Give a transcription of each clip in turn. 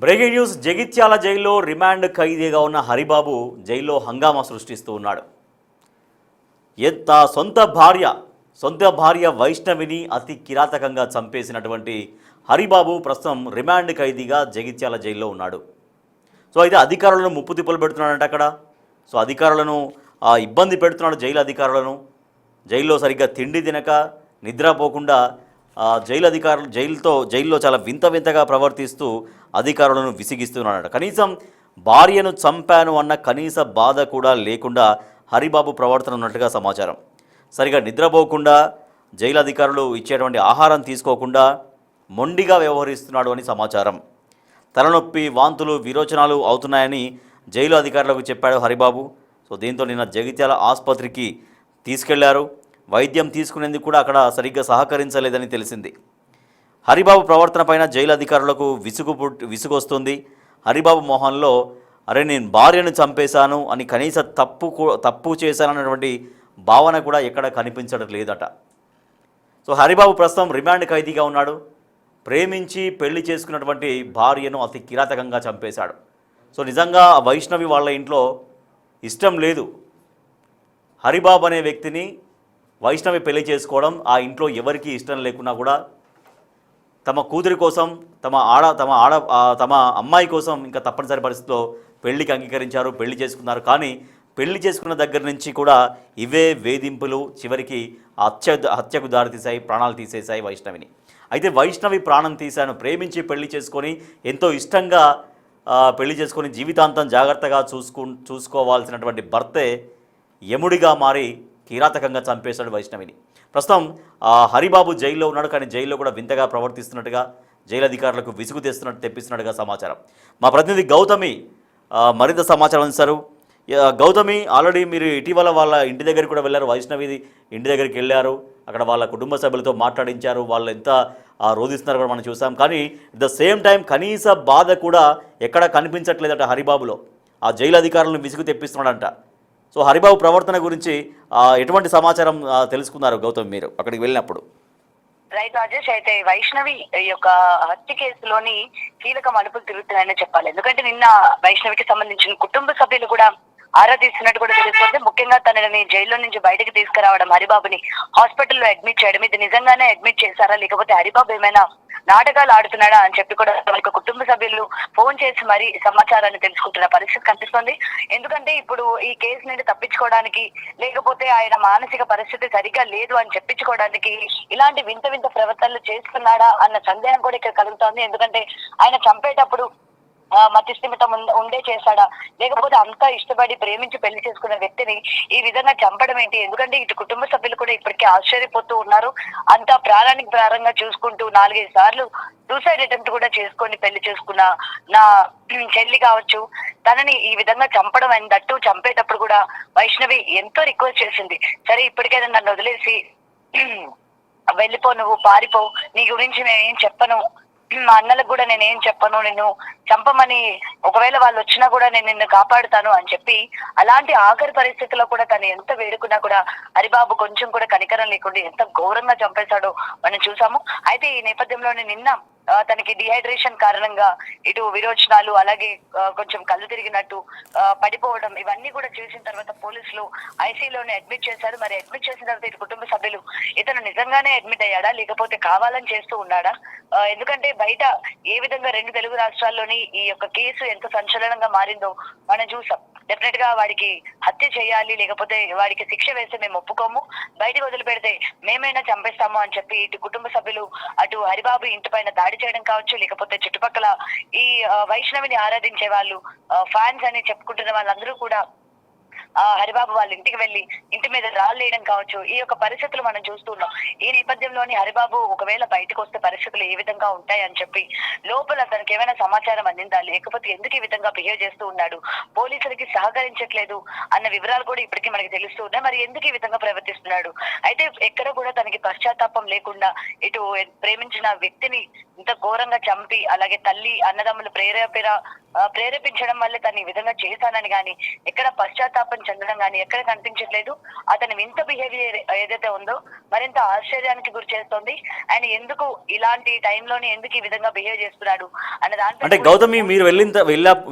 Breaking news. Jagtial జైల్లో remand ఖైదీగా ఉన్న హరిబాబు జైల్లో హంగామా సృష్టిస్తూ ఉన్నాడు. సొంత భార్య వైష్ణవిని అతి కిరాతకంగా చంపేసినటువంటి హరిబాబు ప్రస్తుతం రిమాండ్ ఖైదీగా జగిత్యాల జైల్లో ఉన్నాడు. సో అయితే అధికారులను ముప్పు తిప్పలు పెడుతున్నాడంట అక్కడ. సో అధికారులను ఇబ్బంది పెడుతున్నాడు. జైలు అధికారులను జైల్లో సరిగ్గా తిండి తినక నిద్రపోకుండా జైల్లో చాలా వింతగా ప్రవర్తిస్తూ అధికారులను విసిగిస్తున్నాడట. కనీసం భార్యను చంపాను అన్న కనీస బాధ కూడా లేకుండా హరిబాబు ప్రవర్తన ఉన్నట్టుగా సమాచారం. సరిగా నిద్రపోకుండా జైలు అధికారులు ఇచ్చేటువంటి ఆహారం తీసుకోకుండా మొండిగా వ్యవహరిస్తున్నాడు అని సమాచారం. తలనొప్పి, వాంతులు, విరోచనాలు అవుతున్నాయని జైలు అధికారులకు చెప్పాడు హరిబాబు. సో దీంతో నిన్న జగిత్యాల ఆసుపత్రికి తీసుకెళ్లారు. వైద్యం తీసుకునేందుకు కూడా అక్కడ సరిగ్గా సహకరించలేదని తెలిసింది. హరిబాబు ప్రవర్తన పైన జైలు అధికారులకు విసుగొస్తుంది. హరిబాబు మొహంలో అరే నేను భార్యను చంపేశాను అని కనీస తప్పు చేశానన్నటువంటి భావన కూడా ఎక్కడ కనిపించడం లేదట. సో హరిబాబు ప్రస్తుతం రిమాండ్ ఖైదీగా ఉన్నాడు. ప్రేమించి పెళ్లి చేసుకున్నటువంటి భార్యను అతి కిరాతకంగా చంపేశాడు. సో నిజంగా వైష్ణవి వాళ్ళ ఇంట్లో ఇష్టం లేదు. హరిబాబు అనే వ్యక్తిని వైష్ణవి పెళ్లి చేసుకోవడం ఆ ఇంట్లో ఎవరికీ ఇష్టం లేకున్నా కూడా తమ కూతురి కోసం, తమ అమ్మాయి కోసం ఇంకా తప్పనిసరి పరిస్థితిలో పెళ్లికి అంగీకరించారు, పెళ్లి చేసుకున్నారు. కానీ పెళ్లి చేసుకున్న దగ్గర నుంచి కూడా ఇవే వేధింపులు చివరికి హత్యకు దారితీశాయి, ప్రాణాలు తీసేశాయి వైష్ణవిని. అయితే వైష్ణవి ప్రాణం తీశాను, ప్రేమించి పెళ్లి చేసుకొని ఎంతో ఇష్టంగా పెళ్లి చేసుకొని జీవితాంతం జాగ్రత్తగా చూసుకోవాల్సినటువంటి భర్తే యముడిగా మారి కిరాతకంగా చంపేశాడు వైష్ణవిని. ప్రస్తుతం హరిబాబు జైల్లో ఉన్నాడు. కానీ జైల్లో కూడా వింతగా ప్రవర్తిస్తున్నట్టుగా, జైలు అధికారులకు విసుగు తెప్పిస్తున్నట్టుగా సమాచారం. మా ప్రతినిధి గౌతమి మరింత సమాచారం అందిస్తారు. గౌతమి, ఆల్రెడీ మీరు ఇటీవల వాళ్ళ ఇంటి దగ్గరికి కూడా వెళ్ళారు, వైష్ణవి ఇంటి దగ్గరికి వెళ్ళారు. అక్కడ వాళ్ళ కుటుంబ సభ్యులతో మాట్లాడించారు. వాళ్ళు ఎంత రోధిస్తున్నారు కూడా మనం చూసాం. కానీ అట్ ద సేమ్ టైం కనీస బాధ కూడా ఎక్కడ కనిపించట్లేదట హరిబాబులో. ఆ జైలు అధికారులను విసుగు తెప్పిస్తున్నాడంట. సో హరిబాబు ప్రవర్తన గురించి ఎటువంటి సమాచారం తెలుసుకున్నారు గౌతమ్ మీరు అక్కడికి వెళ్ళినప్పుడు? రైట్ రాజేష్, అయితే వైష్ణవి యొక్క హత్య కేసులోని కీలక మలుపులు తిరుగుతున్నాయని చెప్పాలి. ఎందుకంటే నిన్న వైష్ణవికి సంబంధించిన కుటుంబ సభ్యులు కూడా ఆరా తీస్తున్నట్టు కూడా తెలుస్తుంది. ముఖ్యంగా తనని జైల్లో నుంచి బయటకు తీసుకురావడం, హరిబాబుని హాస్పిటల్లో అడ్మిట్ చేయడం, ఇది నిజంగానే అడ్మిట్ చేశారా లేకపోతే హరిబాబు ఏమైనా నాటకాలు ఆడుతున్నాడా అని చెప్పి కూడా వాళ్ళ కుటుంబ సభ్యులు ఫోన్ చేసి మరీ సమాచారాన్ని తెలుసుకుంటున్న పరిస్థితి కనిపిస్తుంది. ఎందుకంటే ఇప్పుడు ఈ కేసు నుండి తప్పించుకోవడానికి, లేకపోతే ఆయన మానసిక పరిస్థితి సరిగ్గా లేదు అని చెప్పించుకోవడానికి ఇలాంటి వింత ప్రవర్తనలు చేస్తున్నాడా అన్న సందేహం కూడా ఇక్కడ కలుగుతోంది. ఎందుకంటే ఆయన చంపేటప్పుడు మతి స్థిమితం ఉండే చేశాడా, లేకపోతే అంతా ఇష్టపడి ప్రేమించి పెళ్లి చేసుకున్న వ్యక్తిని ఈ విధంగా చంపడం ఏంటి? ఎందుకంటే ఇటు కుటుంబ సభ్యులు కూడా ఇప్పటికే ఆశ్చర్యపోతూ ఉన్నారు. అంతా ప్రాణానికి ప్రారంగా చూసుకుంటూ 4-5 సార్లు సూసైడ్ అటెంప్ట్ కూడా చేసుకొని పెళ్లి చేసుకున్న నా చెల్లి కావచ్చు, తనని ఈ విధంగా చంపడం అయిందట్టు చంపేటప్పుడు కూడా వైష్ణవి ఎంతో రిక్వెస్ట్ చేసింది, సరే ఇప్పటికైనా నన్ను వదిలేసి వెళ్ళిపో, నువ్వు పారిపో, నీ గురించి నేనేం చెప్పను, మా అన్నలకు కూడా నేనేం చెప్పను, నిన్ను చంపమని ఒకవేళ వాళ్ళు వచ్చినా కూడా నేను నిన్ను కాపాడుతాను అని చెప్పి అలాంటి ఆఖరి పరిస్థితుల్లో కూడా తను ఎంత వేడుకున్నా కూడా హరిబాబు కొంచెం కూడా కనికరం లేకుండా ఎంత ఘోరంగా చంపేశాడో మనం చూసాము. అయితే ఈ నేపథ్యంలోనే నిన్న తనకి డిహైడ్రేషన్ కారణంగా ఇటు విరోచనాలు, అలాగే కొంచెం కళ్ళు తిరిగినట్టు పడిపోవడం, ఇవన్నీ కూడా చేసిన తర్వాత పోలీసులు ఐసీయూలోనే అడ్మిట్ చేశారు. మరి అడ్మిట్ చేసిన తర్వాత ఇటు కుటుంబ సభ్యులు ఇతను నిజంగానే అడ్మిట్ అయ్యాడా లేకపోతే కావాలని చేస్తూ ఉన్నాడా? ఎందుకంటే బయట ఏ విధంగా 2 తెలుగు రాష్ట్రాల్లోని ఈ యొక్క కేసు ఎంత సంచలనంగా మారిందో మనం చూసాం. డెఫినెట్ గా వాడికి హత్య చేయాలి, లేకపోతే వాడికి శిక్ష వేస్తే మేము ఒప్పుకోము, బయటకు వదిలిపెడితే మేమైనా చంపేస్తాము అని చెప్పి ఇటు కుటుంబ సభ్యులు అటు హరిబాబు ఇంటి పైన దాడి చేయడం కావచ్చు, లేకపోతే చుట్టుపక్కల ఈ వైష్ణవిని ఆరాధించే వాళ్ళు, ఫ్యాన్స్ అని చెప్పుకుంటున్న వాళ్ళందరూ కూడా హరిబాబు వాళ్ళ ఇంటికి వెళ్లి ఇంటి మీద రాళ్ళేయడం కావచ్చు, ఈ యొక్క పరిస్థితులు మనం చూస్తున్నాం. ఈ నేపథ్యంలోని హరిబాబు ఒకవేళ బయటకు వస్తే పరిస్థితులు ఏ విధంగా ఉంటాయి అని చెప్పి లోపల తనకి ఏమైనా సమాచారం అందిందా, లేకపోతే ఎందుకు ఈ విధంగా బిహేవ్ చేస్తూ ఉన్నాడు, పోలీసులకి సహకరించట్లేదు అన్న వివరాలు కూడా ఇప్పటికీ మనకి తెలుస్తూ ఉన్నాయి. మరి ఎందుకు ఈ విధంగా ప్రవర్తిస్తున్నాడు? అయితే ఎక్కడ కూడా తనకి పశ్చాత్తాపం లేకుండా ఇటు ప్రేమించిన వ్యక్తిని ఇంత ఘోరంగా చంపి, అలాగే తల్లి అన్నదమ్ములు ప్రేరేపించడం వల్లే తను ఈ విధంగా చేశానని గాని ఎక్కడ పశ్చాత్తాపం ఆందోళన చెందడం కానీ ఎక్కడ కనిపించట్లేదు. అతని వింత బిహేవియర్ ఏదైతే ఉందో మరింత ఆశ్చర్యానికి గురి చేస్తోంది. అండ్ ఎందుకు ఇలాంటి టైంలోనే ఎందుకు ఈ విధంగా బిహేవ్ చేస్తున్నాడు అనే అంటే దాంట్లో గౌతమి మీరు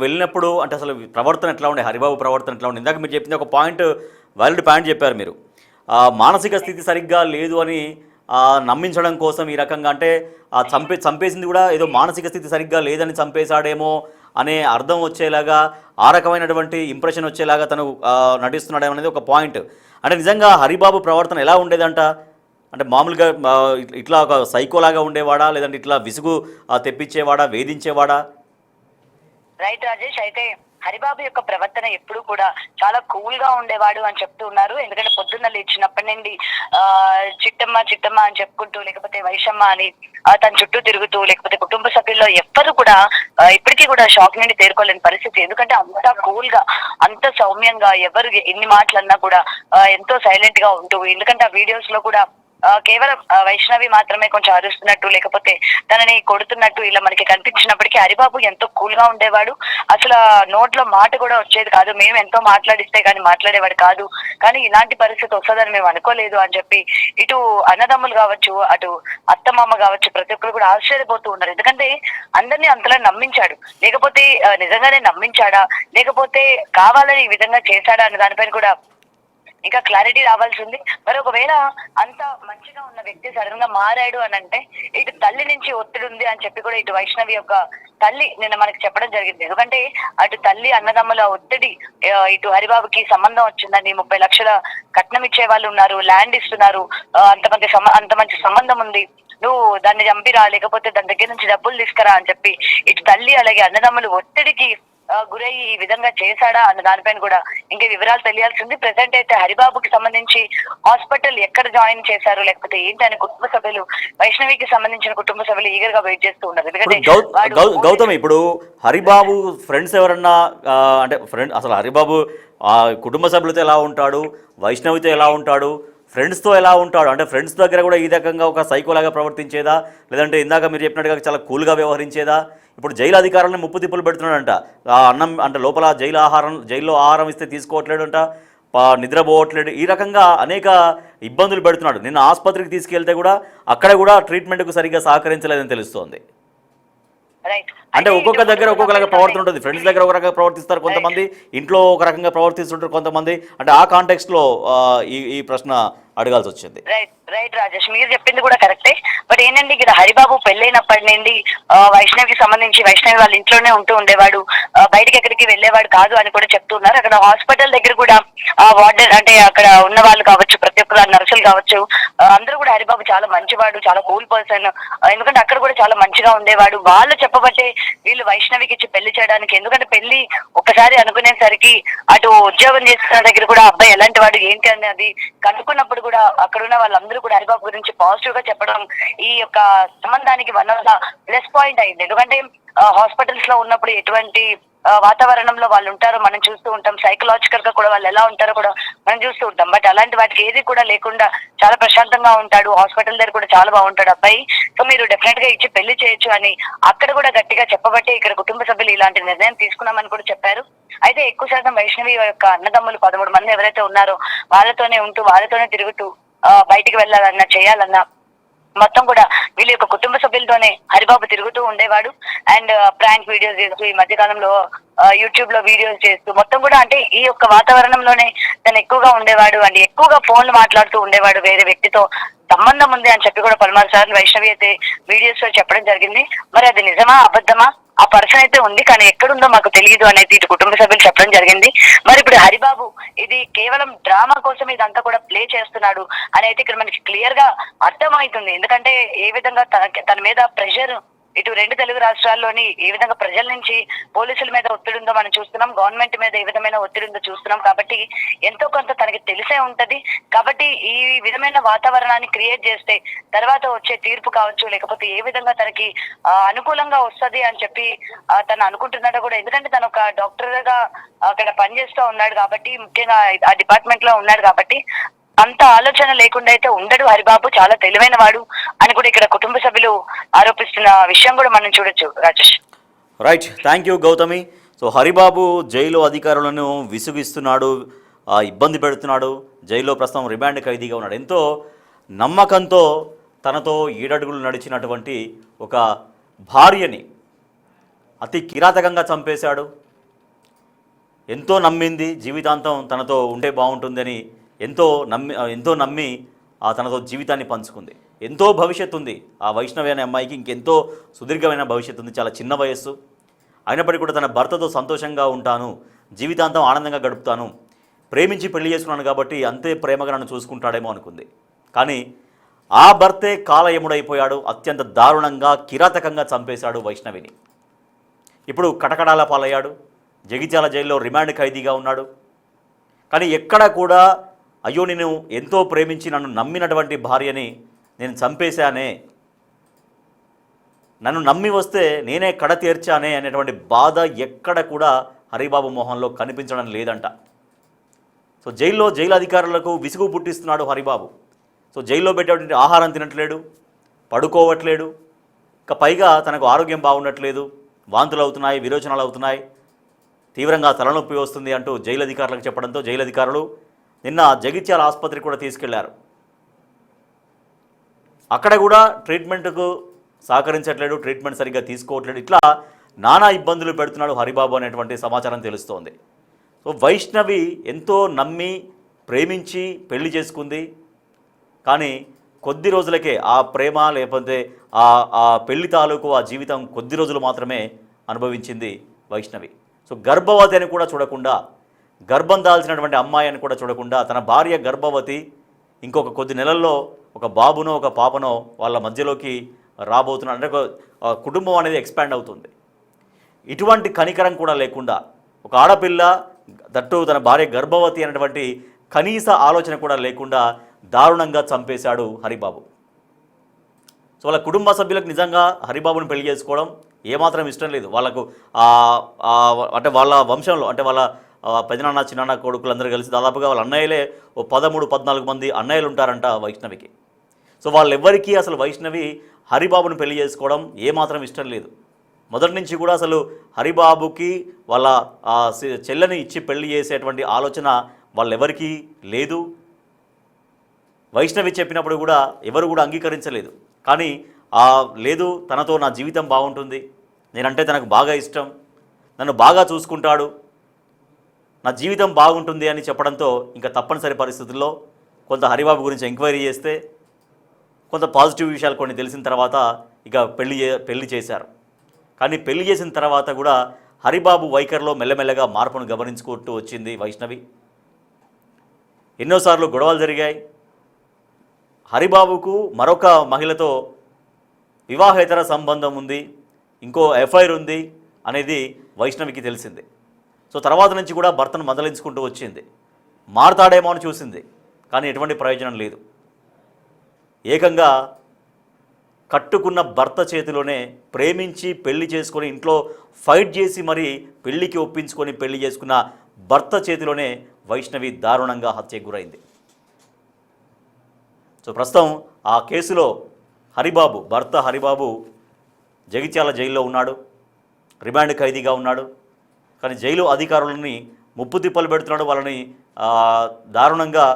వెళ్ళినప్పుడు అంటే అసలు ప్రవర్తన ఎట్లా ఉండే, హరిబాబు ప్రవర్తన ఎట్లా ఉండే? ఇందాక మీరు చెప్పింది ఒక పాయింట్, వ్యాలిడ్ పాయింట్ చెప్పారు మీరు. మానసిక స్థితి సరిగ్గా లేదు అని నమ్మించడం కోసం ఈ రకంగా అంటే చంపేసింది కూడా ఏదో మానసిక స్థితి సరిగ్గా లేదని చంపేశాడేమో అనే అర్థం వచ్చేలాగా, ఆ రకమైనటువంటి ఇంప్రెషన్ వచ్చేలాగా తను నటిస్తున్నాడేమో అనేది ఒక పాయింట్. అంటే నిజంగా హరిబాబు ప్రవర్తన ఎలా ఉండేదంట? అంటే మామూలుగా ఇట్లా ఒక సైకోలాగా ఉండేవాడా, లేదంటే ఇట్లా విసుగు తెప్పించేవాడా, వేధించేవాడా? రైట్ రాజేష్, అయితే హరిబాబు యొక్క ప్రవర్తన ఎప్పుడు కూడా చాలా కూల్ గా ఉండేవాడు అని చెప్తూ ఉన్నారు. ఎందుకంటే పొద్దున్న లేచినప్పటి నుండి చిట్టమ్మ చిట్టమ్మ అని చెప్పుకుంటూ, లేకపోతే వైషమ్మ అని తన చుట్టూ తిరుగుతూ, లేకపోతే కుటుంబ సభ్యుల్లో ఎవ్వరు కూడా ఇప్పటికీ కూడా షాక్ నుండి తేరుకోలేని పరిస్థితి. ఎందుకంటే అంత కూల్ గా, అంత సౌమ్యంగా, ఎవరు ఎన్ని మాటలన్నా కూడా ఎంతో సైలెంట్ గా ఉంటూ, ఎందుకంటే ఆ వీడియోస్ లో కూడా కేవలం వైష్ణవి మాత్రమే కొంచెం అరుస్తున్నట్టు, లేకపోతే తనని కొడుతున్నట్టు ఇలా మనకి కనిపించినప్పటికీ హరిబాబు ఎంతో కూల్ గా ఉండేవాడు. అసలు నోట్లో మాట కూడా వచ్చేది కాదు. మేము ఎంతో మాట్లాడిస్తే కానీ మాట్లాడేవాడు కాదు. కానీ ఇలాంటి పరిస్థితి వస్తుందని మేము అనుకోలేదు అని చెప్పి ఇటు అన్నదమ్ములు కావచ్చు, అటు అత్తమామ కావచ్చు, ప్రతి ఒక్కరు కూడా ఆశ్చర్యపోతూ ఉన్నారు. ఎందుకంటే అందరినీ అంతలా నమ్మించాడు. లేకపోతే నిజంగానే నమ్మించాడా, లేకపోతే కావాలని ఈ విధంగా చేశాడా అనే దానిపైన కూడా ఇంకా క్లారిటీ రావాల్సి ఉంది. మరి ఒకవేళ అంత మంచిగా ఉన్న వ్యక్తి సడన్ గా మారాడు అని అంటే ఇటు తల్లి నుంచి ఒత్తిడి ఉంది అని చెప్పి కూడా ఇటు వైష్ణవి యొక్క తల్లి నిన్న మనకి చెప్పడం జరిగింది. ఎందుకంటే అటు తల్లి అన్నదమ్ముల ఒత్తిడి, ఇటు హరిబాబుకి సంబంధం వచ్చిందండి, 30 లక్షల కట్నం ఇచ్చే వాళ్ళు ఉన్నారు, ల్యాండ్ ఇస్తున్నారు, అంత మంచి సంబంధం ఉంది, నువ్వు దాన్ని చంపిరా, లేకపోతే దాని దగ్గర నుంచి డబ్బులు తీసుకురా అని చెప్పి ఇటు తల్లి అలాగే అన్నదమ్ములు ఒత్తిడికి గురయ్యి ఈ విధంగా చేశాడా అన్న దానిపైన కూడా ఇంకా వివరాలు తెలియాల్సింది. ప్రెసెంట్ అయితే హరిబాబుకి సంబంధించి హాస్పిటల్ ఎక్కడ జాయిన్ చేశారు, లేకపోతే ఏంటి అని కుటుంబ సభ్యులు, వైష్ణవికి సంబంధించిన కుటుంబ సభ్యులు ఈగర్ గా వెయిట్ చేస్తూ ఉన్నారు. ఎందుకంటే గౌతమ్, ఇప్పుడు హరిబాబు ఫ్రెండ్స్ ఎవరన్నా అంటే అసలు హరిబాబు కుటుంబ సభ్యులతో ఎలా ఉంటాడు, వైష్ణవితో ఎలా ఉంటాడు, ఫ్రెండ్స్తో ఎలా ఉంటాడు? అంటే ఫ్రెండ్స్ దగ్గర కూడా ఈ రకంగా ఒక సైకోలాగా ప్రవర్తించేదా, లేదంటే ఇందాక మీరు చెప్పినట్టుగా చాలా కూల్గా వ్యవహరించేదా? ఇప్పుడు జైలు అధికారులను ముప్పు తిప్పులు పెడుతున్నాడంట. అన్నం అంటే లోపల జైల్లో ఆహారం ఇస్తే తీసుకోవట్లేడంట, నిద్రపోవట్లేడు, ఈ రకంగా అనేక ఇబ్బందులు పెడుతున్నాడు. నిన్న ఆసుపత్రికి తీసుకెళ్తే కూడా అక్కడ కూడా ట్రీట్మెంట్కు సరిగ్గా సహకరించలేదని తెలుస్తోంది. అంటే ఒక్కొక్క దగ్గర ఒక్కొక్కలాగా ప్రవర్తన ఉంటుంది. ఫ్రెండ్స్ దగ్గర ఒక రకంగా ప్రవర్తిస్తారు కొంతమంది, ఇంట్లో ఒక రకంగా ప్రవర్తిస్తుంటారు కొంతమంది. అంటే ఆ కాంటెక్స్ట్లో ఈ ప్రశ్న అడగాల్సి వచ్చింది. రైట్ రాజేష్, మీరు చెప్పింది కూడా కరెక్టే. బట్ ఏంటంటే ఇక్కడ హరిబాబు పెళ్ళైనప్పటి నుండి వైష్ణవికి సంబంధించి వైష్ణవి వాళ్ళ ఇంట్లోనే ఉంటూ ఉండేవాడు, బయటకి ఎక్కడికి వెళ్ళేవాడు కాదు అని కూడా చెప్తున్నారు. అక్కడ హాస్పిటల్ దగ్గర కూడా వార్డెన్ అంటే అక్కడ ఉన్న వాళ్ళు కావచ్చు, ప్రతి ఒక్కరు నర్సులు కావచ్చు, అందరూ కూడా హరిబాబు చాలా మంచివాడు, చాలా కూల్ పర్సన్. ఎందుకంటే అక్కడ కూడా చాలా మంచిగా ఉండేవాడు. వాళ్ళు చెప్పబట్టే వీళ్ళు వైష్ణవికి ఇచ్చి పెళ్లి చేయడానికి, ఎందుకంటే పెళ్లి ఒకసారి అనుకునేసరికి అటు ఉద్యోగం చేస్తున్న దగ్గర కూడా అబ్బాయి ఎలాంటి వాడు ఏంటి అనేది కనుక్కున్నప్పుడు కూడా అక్కడ ఉన్న వాళ్ళందరూ కూడా హరిబాబు గురించి పాజిటివ్ గా చెప్పడం ఈ యొక్క సంబంధానికి one of the plus point అయింది. ఎందుకంటే హాస్పిటల్స్ లో ఉన్నప్పుడు ఎటువంటి వాతావరణంలో వాళ్ళు ఉంటారో మనం చూస్తూ ఉంటాం, సైకలాజికల్ గా కూడా వాళ్ళు ఎలా ఉంటారో కూడా మనం చూస్తూ ఉంటాం. బట్ అలాంటి వాటికి ఏది కూడా లేకుండా చాలా ప్రశాంతంగా ఉంటాడు. హాస్పిటల్ దగ్గర కూడా చాలా బాగుంటాడు అబ్బాయి. సో మీరు డెఫినెట్ గా ఇచ్చి పెళ్లి చేయొచ్చు అని అక్కడ కూడా గట్టిగా చెప్పబట్టే ఇక్కడ కుటుంబ సభ్యులు ఇలాంటి నిర్ణయం తీసుకున్నామని కూడా చెప్పారు. అయితే ఎక్కువ శాతం వైష్ణవి యొక్క అన్నదమ్ములు 13 మంది ఎవరైతే ఉన్నారో వాళ్ళతోనే ఉంటూ, వాళ్ళతోనే తిరుగుతూ, బయటికి వెళ్ళాలన్నా చేయాలన్నా మొత్తం కూడా వీళ్ళ యొక్క కుటుంబ సభ్యులతోనే హరిబాబు తిరుగుతూ ఉండేవాడు. అండ్ ప్రాంక్ వీడియోస్ చేస్తూ, ఈ మధ్య కాలంలో యూట్యూబ్ లో వీడియోస్ చేస్తూ మొత్తం కూడా అంటే ఈ యొక్క వాతావరణంలోనే తను ఎక్కువగా ఉండేవాడు. అండ్ ఎక్కువగా ఫోన్లు మాట్లాడుతూ ఉండేవాడు, వేరే వ్యక్తితో సంబంధం ఉంది అని చెప్పి కూడా పలుమారు సార్లు వైష్ణవి అయితే వీడియోస్ లో చెప్పడం జరిగింది. మరి అది నిజమా అబద్ధమా, ఆ పర్సన్ అయితే ఉంది కానీ ఎక్కడుందో మాకు తెలియదు అనేది ఇటు కుటుంబ సభ్యులు చెప్పడం జరిగింది. మరి ఇప్పుడు హరిబాబు ఇది కేవలం డ్రామా కోసం ఇదంతా కూడా ప్లే చేస్తున్నాడు అని అయితే ఇక్కడ మనకి క్లియర్ గా అర్థమవుతుంది. ఎందుకంటే ఏ విధంగా తన మీద ప్రెషర్ ఇటు 2 తెలుగు రాష్ట్రాల్లోని ఏ విధంగా ప్రజల నుంచి పోలీసుల మీద ఒత్తిడి ఉందో మనం చూస్తున్నాం, గవర్నమెంట్ మీద ఏ విధమైన ఒత్తిడి ఉందో చూస్తున్నాం. కాబట్టి ఎంతో కొంత తనకి తెలిసే ఉంటది. కాబట్టి ఈ విధమైన వాతావరణాన్ని క్రియేట్ చేస్తే తర్వాత వచ్చే తీర్పు కావచ్చు, లేకపోతే ఏ విధంగా తనకి అనుకూలంగా వస్తది అని చెప్పి తను అనుకుంటున్నాడో కూడా. ఎందుకంటే తను ఒక డాక్టర్ గా అక్కడ పనిచేస్తూ ఉన్నాడు కాబట్టి, ముఖ్యంగా ఆ డిపార్ట్మెంట్ లో ఉన్నాడు కాబట్టి అంత ఆలోచన లేకుండా అయితే ఉండడు హరిబాబు, చాలా తెలివైన వాడు అని కూడా ఇక్కడ కుటుంబ సభ్యులు ఆరోపిస్తున్న విషయం కూడా మనం చూడొచ్చు Rajesh. Right, thank you Gautami. So Haribabu jail అధికారులను విసుగిస్తున్నాడు, ఇబ్బంది పెడుతున్నాడు, జైల్లో ప్రస్తుతం రిమాండ్ ఖైదీగా ఉన్నాడు. ఎంతో నమ్మకంతో తనతో 7 అడుగులు నడిచినటువంటి ఒక భార్యని అతి కిరాతకంగా చంపేశాడు. ఎంతో నమ్మింది, జీవితాంతం తనతో ఉంటే బాగుంటుందని ఎంతో నమ్మి తనతో జీవితాన్ని పంచుకుంది. ఎంతో భవిష్యత్తు ఉంది ఆ వైష్ణవి అనే అమ్మాయికి, ఇంకెంతో సుదీర్ఘమైన భవిష్యత్తు ఉంది. చాలా చిన్న వయస్సు అయినప్పటికీ కూడా తన భర్తతో సంతోషంగా ఉంటాను, జీవితాంతం ఆనందంగా గడుపుతాను, ప్రేమించి పెళ్లి చేసుకున్నాను కాబట్టి అంతే ప్రేమగా నన్ను చూసుకుంటాడేమో అనుకుంది. కానీ ఆ భర్తే కాలయముడైపోయాడు. అత్యంత దారుణంగా కిరాతకంగా చంపేశాడు వైష్ణవిని. ఇప్పుడు కటకడాల పాలయ్యాడు, జగిత్యాల జైల్లో రిమాండ్ ఖైదీగా ఉన్నాడు. కానీ ఎక్కడ కూడా అయ్యో నేను ఎంతో ప్రేమించి నన్ను నమ్మినటువంటి భార్యని నేను చంపేశానే, నన్ను నమ్మి వస్తే నేనే కడ తీర్చానే అనేటువంటి బాధ ఎక్కడ కూడా హరిబాబు మోహన్లో కనిపించడం లేదంట. సో జైలు అధికారులకు విసుగు పుట్టిస్తున్నాడు హరిబాబు. సో జైల్లో పెట్టేటువంటి ఆహారం తినట్లేడు, పడుకోవట్లేడు, ఇక పైగా తనకు ఆరోగ్యం బాగుండట్లేదు, వాంతులు అవుతున్నాయి, విరోచనాలు అవుతున్నాయి, తీవ్రంగా తలనొప్పి వస్తుంది అంటూ జైలు అధికారులకు చెప్పడంతో జైలు అధికారులు నిన్న జగిత్యాల ఆసుపత్రికి కూడా తీసుకెళ్లారు. అక్కడ కూడా ట్రీట్మెంట్కు సహకరించట్లేడు, ట్రీట్మెంట్ సరిగ్గా తీసుకోవట్లేడు, ఇట్లా నానా ఇబ్బందులు పెడుతున్నాడు హరిబాబు అనేటువంటి సమాచారం తెలుస్తోంది. సో వైష్ణవి ఎంతో నమ్మి ప్రేమించి పెళ్లి చేసుకుంది. కానీ కొద్ది రోజులకే ఆ ప్రేమ లేకపోతే ఆ పెళ్లి తాలూకు ఆ జీవితం కొద్ది రోజులు మాత్రమే అనుభవించింది వైష్ణవి. సో గర్భవతి అని కూడా చూడకుండా, గర్భం దాల్చినటువంటి అమ్మాయి అని కూడా చూడకుండా, తన భార్య గర్భవతి, ఇంకొక కొద్ది నెలల్లో ఒక బాబునో ఒక పాపనో వాళ్ళ మధ్యలోకి రాబోతున్నాడు, అంటే ఒక కుటుంబం అనేది ఎక్స్పాండ్ అవుతుంది. ఇటువంటి కనికరం కూడా లేకుండా, ఒక ఆడపిల్ల దట్టు తన భార్య గర్భవతి అనేటువంటి కనీస ఆలోచన కూడా లేకుండా దారుణంగా చంపేశాడు హరిబాబు. సో వాళ్ళ కుటుంబ సభ్యులకు నిజంగా హరిబాబుని పెళ్లి చేసుకోవడం ఏమాత్రం ఇష్టం లేదు. వాళ్ళకు అంటే వాళ్ళ వంశంలో, అంటే వాళ్ళ పెదనాన్న చిన్నాన్న కొడుకులందరూ కలిసి దాదాపుగా వాళ్ళ అన్నయ్యలే 13-14 మంది అన్నయ్యలు ఉంటారంట వైష్ణవికి. సో వాళ్ళెవ్వరికీ అసలు వైష్ణవి హరిబాబుని పెళ్లి చేసుకోవడం ఏమాత్రం ఇష్టం లేదు. మొదటి నుంచి కూడా అసలు హరిబాబుకి వాళ్ళ చెల్లెని ఇచ్చి పెళ్లి చేసేటువంటి ఆలోచన వాళ్ళెవరికీ లేదు. వైష్ణవి చెప్పినప్పుడు కూడా ఎవరు కూడా అంగీకరించలేదు. కానీ లేదు, తనతో నా జీవితం బాగుంటుంది, నేనంటే తనకు బాగా ఇష్టం, నన్ను బాగా చూసుకుంటాడు, నా జీవితం బాగుంటుంది అని చెప్పడంతో ఇంకా తప్పనిసరి పరిస్థితుల్లో కొంత హరిబాబు గురించి ఎంక్వైరీ చేస్తే కొంత పాజిటివ్ విషయాలు కొన్ని తెలిసిన తర్వాత ఇక పెళ్లి చేశారు. కానీ పెళ్లి చేసిన తర్వాత కూడా హరిబాబు వైఖరిలో మెల్లమెల్లగా మార్పును గమనించుకుంటూ వచ్చింది వైష్ణవి. ఎన్నోసార్లు గొడవలు జరిగాయి. హరిబాబుకు మరొక మహిళతో వివాహేతర సంబంధం ఉంది, ఇంకో ఎఫ్ఐఆర్ ఉంది అనేది వైష్ణవికి తెలిసింది. సో తర్వాత నుంచి కూడా భర్తను మందలించుకుంటూ వచ్చింది, మారతాడేమో అని చూసింది, కానీ ఎటువంటి ప్రయోజనం లేదు. ఏకంగా కట్టుకున్న భర్త చేతిలోనే ప్రేమించి పెళ్లి చేసుకొని ఇంట్లో ఫైట్ చేసి మరీ పెళ్లికి ఒప్పించుకొని పెళ్లి చేసుకున్న భర్త చేతిలోనే వైష్ణవి దారుణంగా హత్యకు గురైంది. సో ప్రస్తుతం ఆ కేసులో భర్త హరిబాబు జగిత్యాల జైల్లో ఉన్నాడు, రిమాండ్ ఖైదీగా ఉన్నాడు. కానీ జైలు అధికారులని ముప్పు తిప్పలు పెడుతున్నాడు, వాళ్ళని దారుణంగా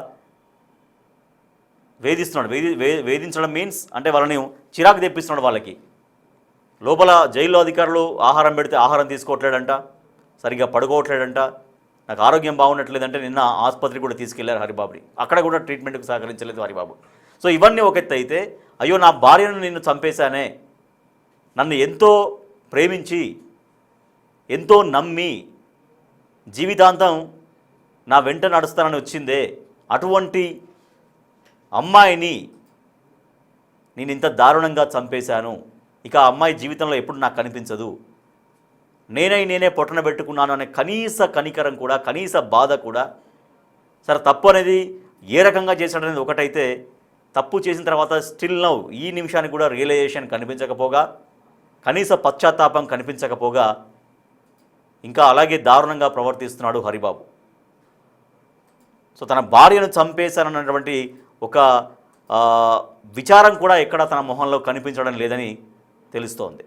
వేధిస్తున్నాడు. వేధించడం మీన్స్ అంటే వాళ్ళని చిరాకు తెప్పిస్తున్నాడు. వాళ్ళకి లోపల జైల్లో అధికారులు ఆహారం పెడితే ఆహారం తీసుకోవట్లేడంట, సరిగ్గా పడుకోవట్లేడంట, నాకు ఆరోగ్యం బాగుండట్లేదంటే నిన్న ఆసుపత్రికి కూడా తీసుకెళ్లారు హరిబాబుని, అక్కడ కూడా ట్రీట్మెంట్కి సహకరించలేదు హరిబాబు. సో ఇవన్నీ ఒక ఎత్తు అయితే, అయ్యో నా భార్యను నిన్ను చంపేశానే, నన్ను ఎంతో ప్రేమించి ఎంతో నమ్మి జీవితాంతం నా వెంట నడుస్తానని వచ్చిందే, అటువంటి అమ్మాయిని నేను ఇంత దారుణంగా చంపేశాను, ఇక ఆ అమ్మాయి జీవితంలో ఎప్పుడు నాకు కనిపించదు, నేనే పొట్టన పెట్టుకున్నాను అనే కనీస కనికరం కూడా, కనీస బాధ కూడా. సరే తప్పు అనేది ఏ రకంగా చేశాడనేది ఒకటైతే, తప్పు చేసిన తర్వాత స్టిల్ నౌ ఈ నిమిషానికి కూడా రియలైజేషన్ కనిపించకపోగా, కనీస పశ్చాత్తాపం కనిపించకపోగా ఇంకా అలాగే దారుణంగా ప్రవర్తిస్తున్నాడు హరిబాబు. సో తన భార్యను చంపేశానన్నటువంటి ఒక విచారం కూడా ఎక్కడ తన మొహంలో కనిపించడం లేదని తెలుస్తోంది.